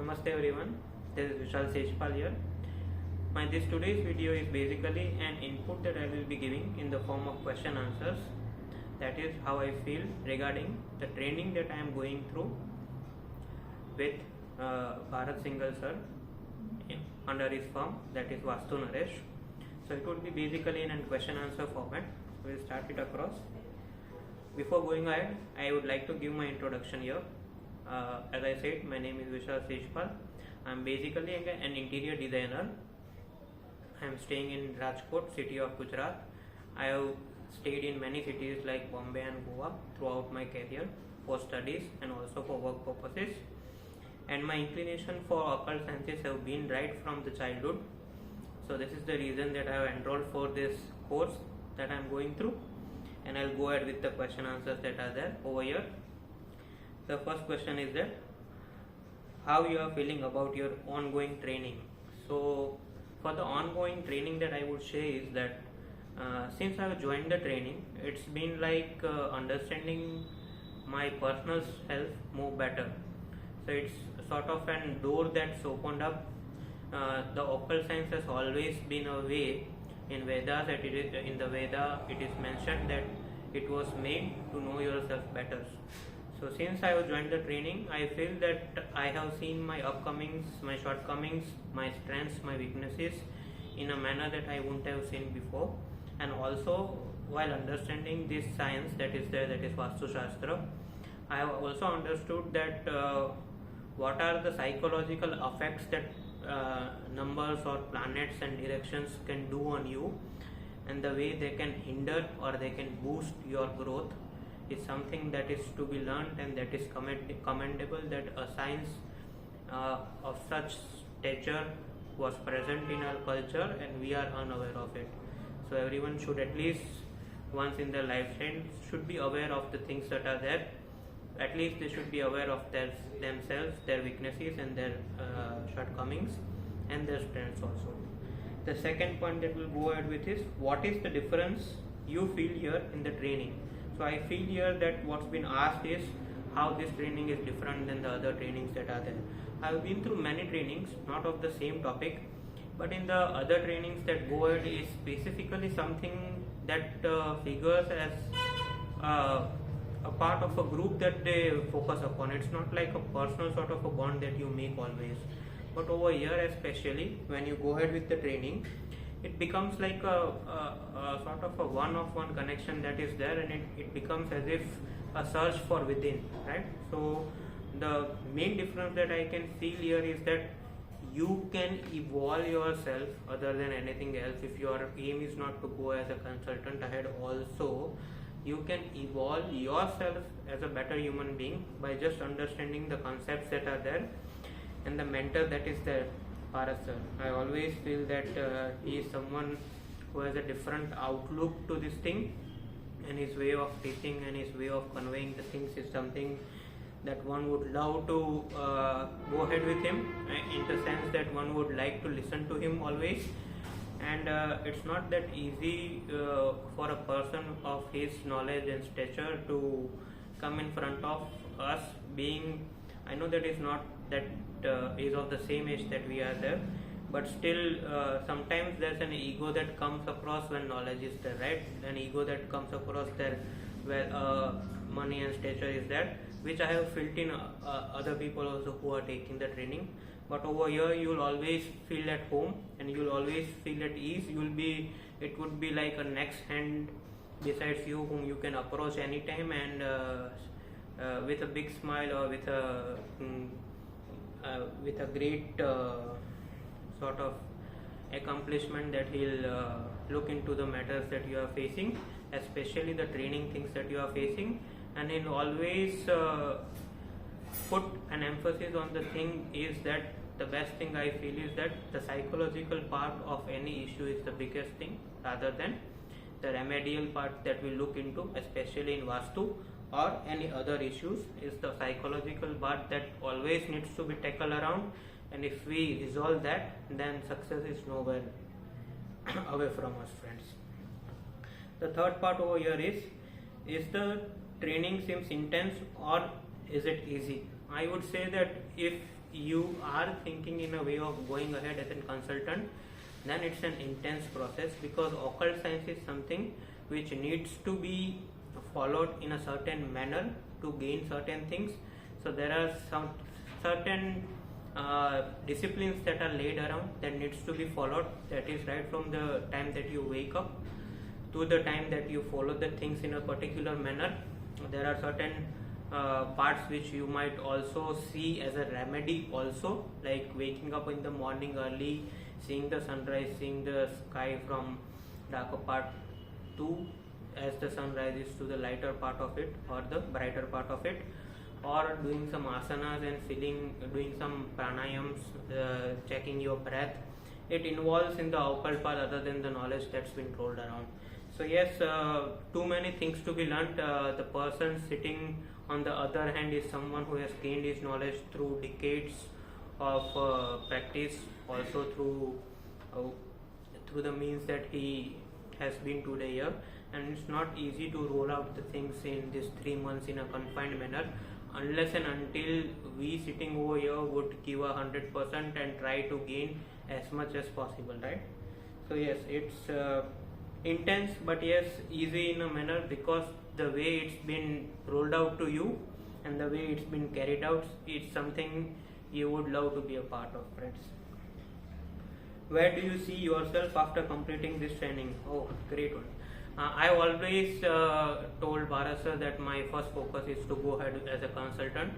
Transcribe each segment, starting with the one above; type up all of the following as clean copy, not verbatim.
Namaste everyone, this is Vishal Seshpal here. This today's video is basically an input that I will be giving in the form of question answers. That is how I feel regarding the training that I am going through with Bharat Singhal sir under his firm, that is Vaastu Naresh. So it would be basically in a question answer format. We will start it across. Before going ahead, I would like to give my introduction here. As I said, my name is Vishal Seshpal. I am basically an interior designer. I am staying in Rajkot, city of Gujarat. I have stayed in many cities like Bombay and Goa throughout my career for studies and also for work purposes. And my inclination for occult sciences have been right from the childhood. So this is the reason that I have enrolled for this course that I am going through. And I'll go ahead with the question answers that are there over here. The first question is that how you are feeling about your ongoing training. So for the ongoing training that I would say is that since I have joined the training, it's been like understanding my personal self more better. So it's sort of an door that's opened up. The occult science has always been a way in Vedas. In the Veda it is mentioned that it was made to know yourself better. So since I have joined the training, I feel that I have seen my upcomings, my shortcomings, my strengths, my weaknesses in a manner that I wouldn't have seen before. And also while understanding this science that is there, that is Vastu Shastra, I have also understood that what are the psychological effects that numbers or planets and directions can do on you, and the way they can hinder or they can boost your growth is something that is to be learned, and that is commendable that a science of such stature was present in our culture and we are unaware of it. So everyone should at least once in their lifetime should be aware of the things that are there. At least they should be aware of themselves, their weaknesses and their shortcomings and their strengths also. The second point that we'll go ahead with is what is the difference you feel here in the training. So I feel here that what's been asked is how this training is different than the other trainings that are there. I have been through many trainings, not of the same topic, but in the other trainings that go ahead is specifically something that figures as a part of a group that they focus upon. It's not like a personal sort of a bond that you make always. But over here, especially when you go ahead with the training, it becomes like a sort of a one-of-one connection that is there, and it becomes as if a search for within, right? So the main difference that I can feel here is that you can evolve yourself other than anything else. If your aim is not to go as a consultant ahead, also you can evolve yourself as a better human being by just understanding the concepts that are there. And the mentor that is there, Bharat sir, I always feel that he is someone who has a different outlook to this thing, and his way of teaching and his way of conveying the things is something that one would love to go ahead with him, in the sense that one would like to listen to him always. And it's not that easy for a person of his knowledge and stature to come in front of us, being, I know that is not that is of the same age that we are there, but still sometimes there's an ego that comes across when knowledge is there, right? An ego that comes across there where money and stature is there, which I have felt in other people also who are taking the training. But over here you will always feel at home and you will always feel at ease. It would be like a next hand besides you whom you can approach anytime, and with a big smile or with a great sort of accomplishment that he'll look into the matters that you are facing, especially the training things that you are facing, and he'll always put an emphasis on the thing is that the best thing I feel is that the psychological part of any issue is the biggest thing, rather than the remedial part that we look into, especially in Vastu or any other issues. Is the psychological part that always needs to be tackled around, and if we resolve that, then success is nowhere away from us, friends. The third part over here is the training seems intense or is it easy? I would say that if you are thinking in a way of going ahead as a consultant, then it's an intense process, because occult science is something which needs to be followed in a certain manner to gain certain things. So there are some certain disciplines that are laid around that needs to be followed, that is right from the time that you wake up to the time that you follow the things in a particular manner. There are certain parts which you might also see as a remedy also, like waking up in the morning early, seeing the sunrise, seeing the sky from darker part to as the sun rises to the lighter part of it or the brighter part of it, or doing some asanas and doing some pranayams, checking your breath. It involves in the occult path other than the knowledge that's been told around. So yes, too many things to be learnt. The person sitting on the other hand is someone who has gained his knowledge through decades of practice, also through the means that he has been today here. And it's not easy to roll out the things in these 3 months in a confined manner, unless and until we sitting over here would give 100% and try to gain as much as possible, right? So yes, it's intense, but yes, easy in a manner, because the way it's been rolled out to you and the way it's been carried out, it's something you would love to be a part of, friends. Where do you see yourself after completing this training? Oh, great one. I always told Bharat sir that my first focus is to go ahead as a consultant.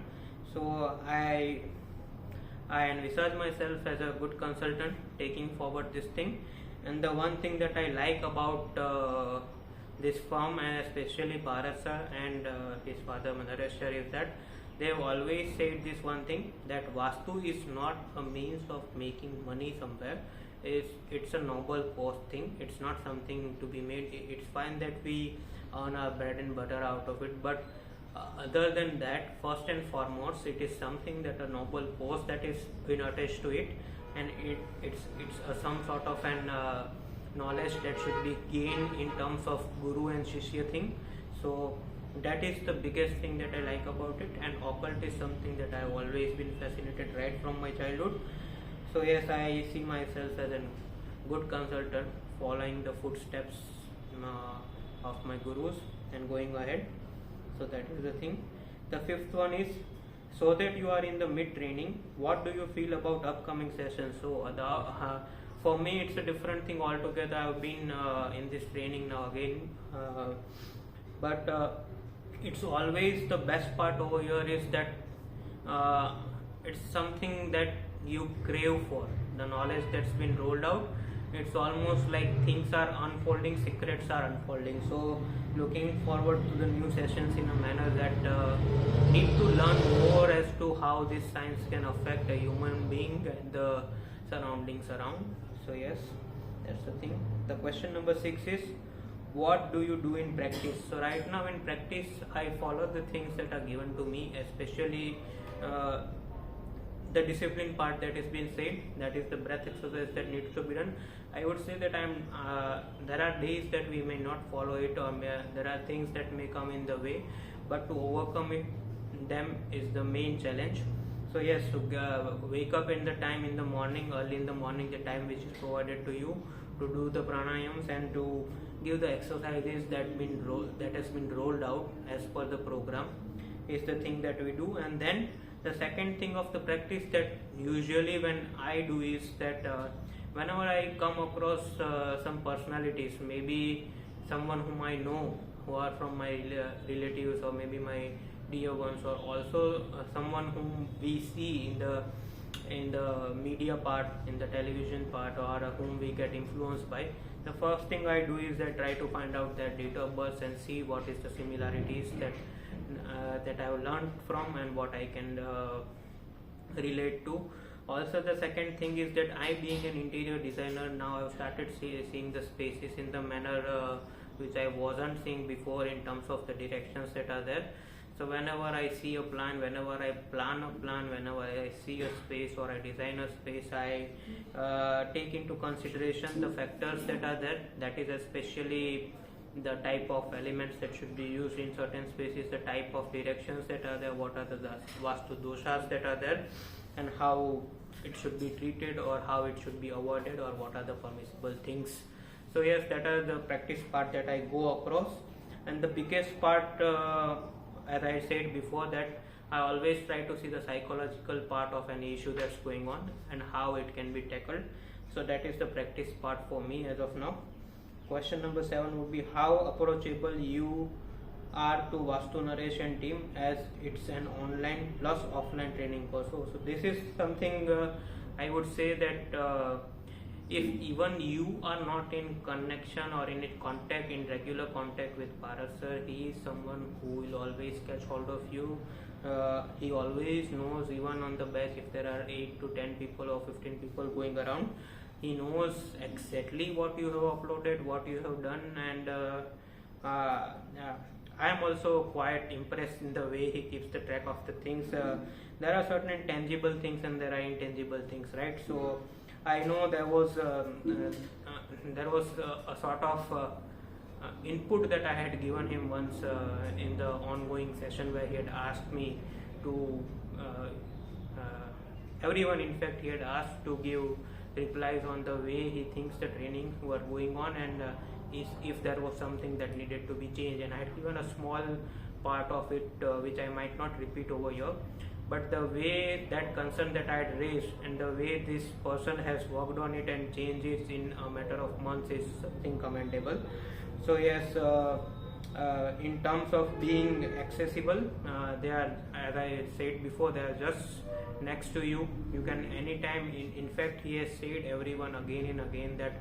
So I envisage myself as a good consultant taking forward this thing. And the one thing that I like about this firm, and especially Bharat sir and his father Naresh sir, is that they have always said this one thing, that Vastu is not a means of making money somewhere. It's a noble cause thing. It's not something to be made. It's fine that we earn our bread and butter out of it, but other than that, first and foremost, it is something that a noble cause that is been attached to it, and it's some sort of an knowledge that should be gained in terms of guru and shishya thing. So that is the biggest thing that I like about it, and occult is something that I have always been fascinated right from my childhood. So yes, I see myself as a good consultant, following the footsteps of my gurus and going ahead. So that is the thing. The fifth one is, so that you are in the mid training, what do you feel about upcoming sessions? So for me it's a different thing altogether. I've been in this training now again, but it's always the best part over here is that it's something that you crave for, the knowledge that's been rolled out. It's almost like things are unfolding, secrets are unfolding. So looking forward to the new sessions in a manner that need to learn more as to how this science can affect a human being and the surroundings around. So yes, that's the thing. The question number 6 is, what do you do in practice? So right now in practice I follow the things that are given to me, especially the discipline part that has been said, that is the breath exercise that needs to be done. I would say that there are days that we may not follow it, or there are things that may come in the way, but to overcome them is the main challenge. So yes, to wake up in the time in the morning, early in the morning, the time which is provided to you, to do the pranayams and to give the exercises that has been rolled out as per the program is the thing that we do. And then the second thing of the practice that usually when I do is that whenever I come across some personalities, maybe someone whom I know, who are from my relatives or maybe my dear ones, or also someone whom we see in the media part, in the television part, or whom we get influenced by, the first thing I do is I try to find out their date of birth and see what is the similarities that I have learned from and what I can relate to. Also the second thing is that I, being an interior designer, now I've started seeing the spaces in the manner which I wasn't seeing before in terms of the directions that are there. So whenever I see a plan, whenever I plan a plan, whenever I see a space or I design a space, I take into consideration the factors that are there, that is especially the type of elements that should be used in certain spaces, the type of directions that are there, what are the Vastu doshas that are there, and how it should be treated or how it should be avoided, or what are the permissible things. So yes, that are the practice part that I go across. And the biggest part, as I said before, that I always try to see the psychological part of an issue that's going on and how it can be tackled. So that is the practice part for me as of now. Question number 7 would be, how approachable you are to Vaastu Naresh and team, as it's an online plus offline training course. So this is something I would say that if even you are not in connection or in contact, in regular contact with Bharat sir, he is someone who will always catch hold of you. He always knows, even on the batch, if there are 8 to 10 people or 15 people going around, he knows exactly what you have uploaded, what you have done, and I am also quite impressed in the way he keeps the track of the things. There are certain tangible things and there are intangible things, right? So I know there was a sort of input that I had given him once in the ongoing session, where he had asked me to everyone, in fact, he had asked to give replies on the way he thinks the training were going on, and if there was something that needed to be changed. And I had given a small part of it which I might not repeat over here, but the way that concern that I had raised and the way this person has worked on it and changed it in a matter of months is something commendable. So yes, in terms of being accessible, they are, as I said before, they are just next to you. You can anytime, in fact he has said everyone again and again that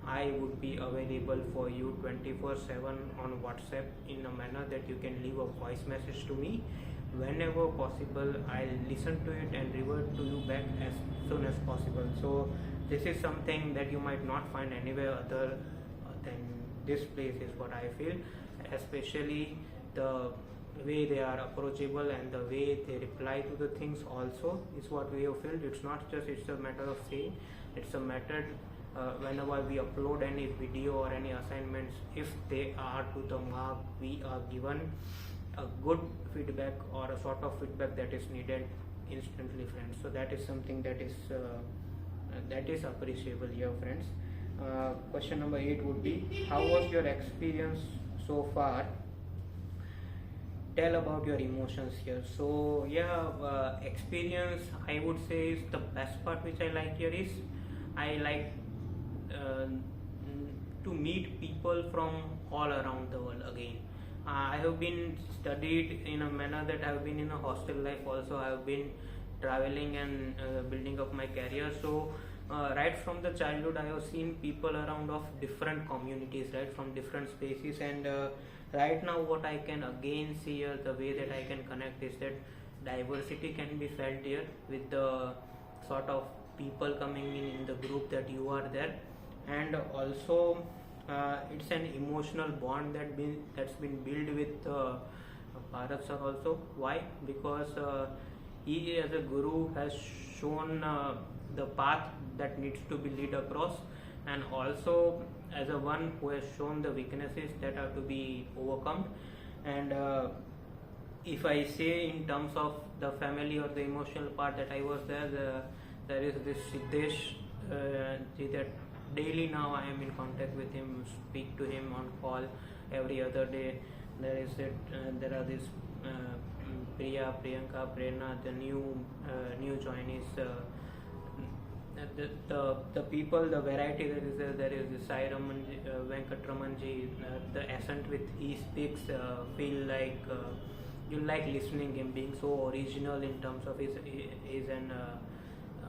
I would be available for you 24/7 on WhatsApp, in a manner that you can leave a voice message to me whenever possible. I'll listen to it and revert to you back as soon as possible. So this is something that you might not find anywhere other than this place, is what I feel. Especially the way they are approachable and the way they reply to the things also is what we have felt. It's not just it's a matter of saying, it's a matter whenever we upload any video or any assignments, if they are to the mark, we are given a good feedback or a sort of feedback that is needed instantly, friends. So that is something that is appreciable here, friends. Question number 8 would be, how was your experience so far? Tell about your emotions here. So yeah, experience, I would say, is the best part which I like here. Is I like to meet people from all around the world again. I have been studied in a manner that I have been in a hostel life also. I have been traveling and building up my career. So right from the childhood, I have seen people around of different communities, right, from different spaces. And right now what I can again see here, the way that I can connect, is that diversity can be felt here with the sort of people coming in the group that you are there. And also it's an emotional bond that's been built with Bharat sir also. Why? Because he as a guru has shown the path that needs to be led across, and also as a one who has shown the weaknesses that are to be overcome. And if I say in terms of the family or the emotional part that I was there is this Siddesh ji that daily now I am in contact with him, speak to him on call every other day. There are this Priya, Priyanka, Prerna, the new joinees, the people, the variety that is there. There is the Sai Ramanji, Venkatramanji, the accent with he speaks, feel like you like listening him, being so original in terms of his an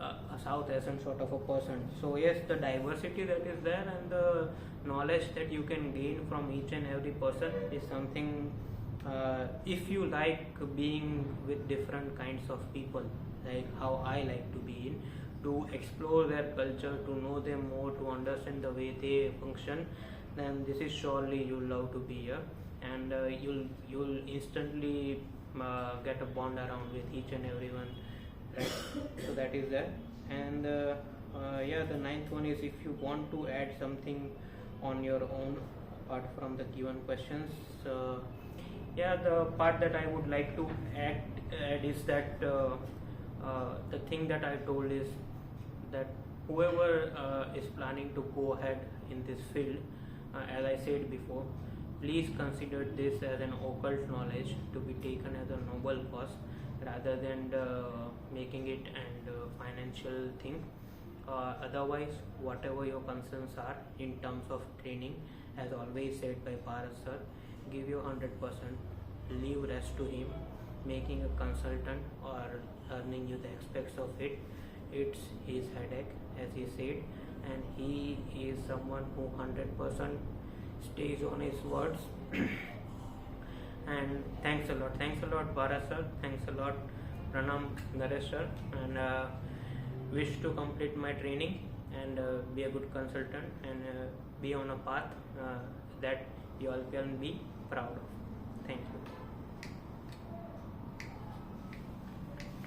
a South Asian sort of a person. So yes, the diversity that is there and the knowledge that you can gain from each and every person is something, if you like being with different kinds of people, like how I like to be in, to explore their culture, to know them more, to understand the way they function, then this is surely you'll love to be here, and you'll instantly get a bond around with each and everyone, right? So that is there. And yeah, the ninth one is, if you want to add something on your own apart from the given questions. Yeah, the part that I would like to add is that the thing that I told is that whoever is planning to go ahead in this field, as I said before, please consider this as an occult knowledge to be taken as a noble cause rather than making it and financial thing. Otherwise, whatever your concerns are in terms of training, as always said by Bharat sir, give your 100%, leave rest to him. Making a consultant or earning you the aspects of it, it's his headache, as he said, and he is someone who 100% stays on his words. And thanks a lot Bharat sir, thanks a lot Pranam Naresh sir, and wish to complete my training and be a good consultant and be on a path that you all can be proud of. Thank you.